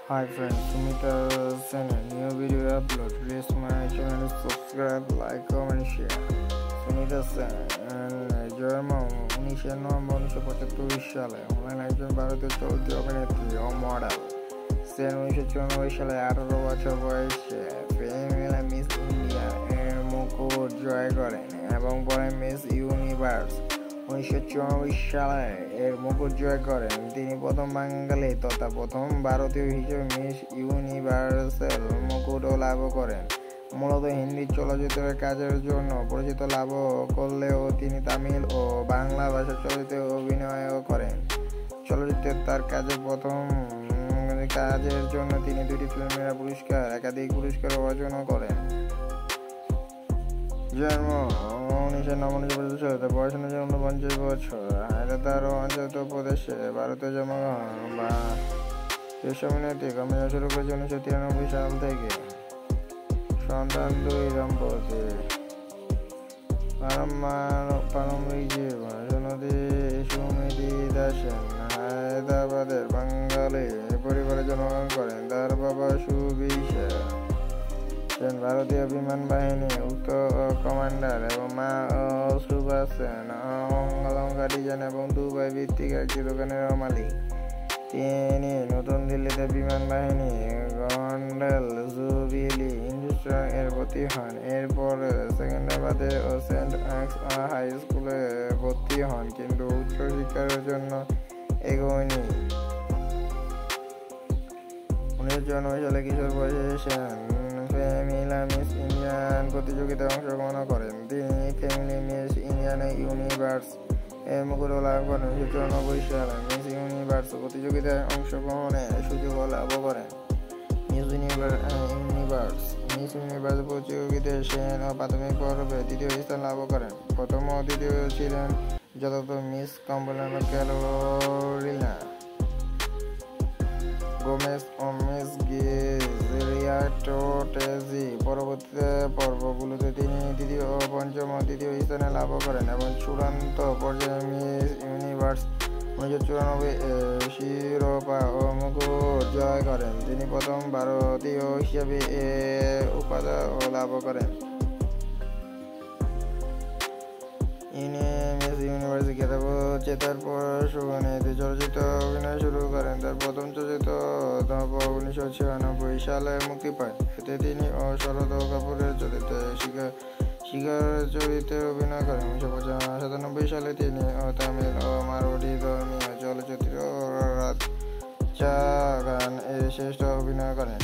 Hi friends, Sumita's channel, new video upload. Please my channel subscribe, like, comment, share. Sumita's channel, জন্ম 19 November 1975 সালে online একজন ভারতীয় চলচ্চিত্র অভিনেত্রী ও মডেল। সে 1994 সালে 18 বছর বয়সে ফিমেল মিস ইন্ডিয়া এর মুকুট জয় করেন এবং পরে মিস ইউনিভার্স 1994 সালে এর মুকুট জয় করেন। তিনি প্রথম বাঙালি তথা প্রথম ভারতীয় হিসেবে মিস ইউনিভার্সাল মুকুটও লাভ করেন। মূলত হিন্দি চলচ্চিত্রের কাজের জন্য পরিচিত লাভ করলেও তিনি তামিল ও বাংলা ভাষার চলচ্চিত্রে অভিনয়ও করেন। চলচ্চিত্রে তার কাজের জন্য তিনি দুটি ফিল্মফেয়ার পুরস্কার, একাধিক পুরস্কার অর্জন করেন। জন্ম 1999 সালে, পড়াশোনার জন্য 49 বছর, হায়দ্রাবাদ অঞ্চল প্রদেশে ভারতে জন্মগ্রহণ বা অভিনেত্রী কর্মজীবন শুরু করেছে 1993 সাল থেকে। সন্তান 2 দম্পতি। পারম্পরিক জীবন সুমিতি দাসেন হায়দ্রাবাদের বাঙালি পরিবারে জন্মগ্রহণ করেন। তার বাবা সুবিশা সেন ভারতীয় বিমান বাহিনী উক্ত কমান্ডার এবং মা সুভাষ সেন অলঙ্কার ডিজাইন এবং দুবাই ভিত্তিক একটি দোকানের মালিক। তিনি নতুন দিল্লিতে বিমান বাহিনী গন্ডেল জুবিলি ইন্ডাস্ট্রি এর ভর্তি হন। এরপর সেকেন্দ্রাবাদে ও সেন্ট অ্যান্স হাই স্কুলে ভর্তি হন, কিন্তু উচ্চশিক্ষার জন্য এগোয়নি। 1994 সালে কিশোর বয়সে সেন ফিমেল মিস ইন্ডিয়ান প্রতিযোগিতায় অংশগ্রহণ করেন। তিনি ফিমেল মিস ইন্ডিয়ান ইউনিভার্স এর মুকুট লাভ করেন। 1994 সালে মিস ইউনিভার্স প্রতিযোগিতায় অংশগ্রহণের সুযোগ লাভ করেন। মিস ইউনিভার্স প্রতিযোগিতায় সেন প্রাথমিক পর্বে দ্বিতীয় স্থান লাভ করেন। প্রথম ও দ্বিতীয় ছিলেন যথাযথ মিস কম্পালানো ক্যারোলিনা গোমেজ ও মিস গিজরিয়া টোটেজি। পরবর্তী পর্বগুলোতে তিনি দ্বিতীয় ও পঞ্চম ও তৃতীয় স্থানে লাভ করেন এবং চূড়ান্ত পর্যায়ে মিস ইউনিভার্স 1994 শিরোপা ও মুকুট জয় করেন। তিনি প্রথম ভারতীয় হিসেবে এ উপাধি লাভ করেন। মিস ইউনিভার্স খেতাব জেতার পর সুগন্ধি চলচ্চিত্রে অভিনয় শুরু করেন। তার প্রথম চলচ্চিত্র 1996 সালে মুক্তি পায়। এতে তিনি ও শরদ কাপুরের চরিত্রে চরিত্রে অভিনয় করেন। 1997 সালে তিনি তামিল ও মারাঠি ধর্মীয় চলচ্চিত্র রাজ্জাগান এর শ্রেষ্ঠ অভিনয় করেন।